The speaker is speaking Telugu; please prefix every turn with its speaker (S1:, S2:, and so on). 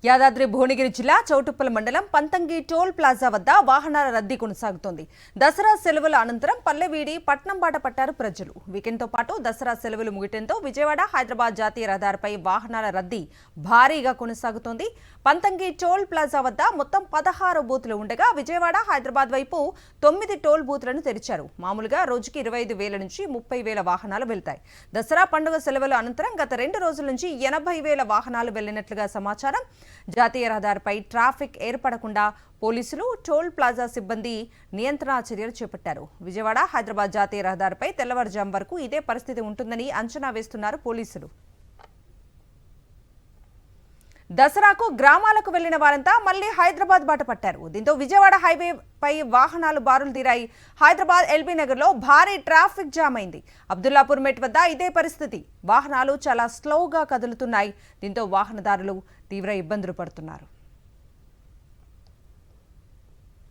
S1: యాదాద్రి భువనగిరి జిల్లా చౌటుప్పల మండలం పంతంగి టోల్ ప్లాజా వద్ద వాహనాల రద్దీ కొనసాగుతోంది. దసరా సెలవుల అనంతరం పల్లెవీడి పట్నం బాట పట్టారు ప్రజలు. వీకెండ్తో పాటు దసరా సెలవులు ముగియడంతో విజయవాడ హైదరాబాద్ జాతీయ రహదారిపై వాహనాల రద్దీ భారీగా కొనసాగుతోంది. పంతంగి టోల్ ప్లాజా వద్ద మొత్తం 16 బూతులు ఉండగా విజయవాడ హైదరాబాద్ వైపు 9 టోల్ బూతులను తెరిచారు. మామూలుగా రోజుకి 25,000 నుంచి 30,000 వాహనాలు వెళ్తాయి. దసరా పండుగ సెలవుల అనంతరం గత 2 రోజుల నుంచి 80,000 వాహనాలు వెళ్లినట్లుగా సమాచారం. జాతీయ రహదారిపై ట్రాఫిక్ ఏర్పడకుండా పోలీసులు, టోల్ ప్లాజా సిబ్బంది నియంత్రణ చర్యలు చేపట్టారు. విజయవాడ హైదరాబాద్ జాతీయ రహదారిపై తెల్లవారుజాము వరకు ఇదే పరిస్థితి ఉంటుందని అంచనా వేస్తున్నారు పోలీసులు. దసరాకు గ్రామాలకు వెళ్లిన వారంతా మళ్లీ హైదరాబాద్ బాట పట్టారు. దీంతో విజయవాడ హైవేపై వాహనాలు బారులు తీరాయి. హైదరాబాద్ ఎల్బీ నగర్ లో భారీ ట్రాఫిక్ జామ్ అయింది. అబ్దుల్లాపూర్ మెట్ వద్ద ఇదే పరిస్థితి. వాహనాలు చాలా స్లోగా కదులుతున్నాయి. దీంతో వాహనదారులు తీవ్ర ఇబ్బందులు పడుతున్నారు.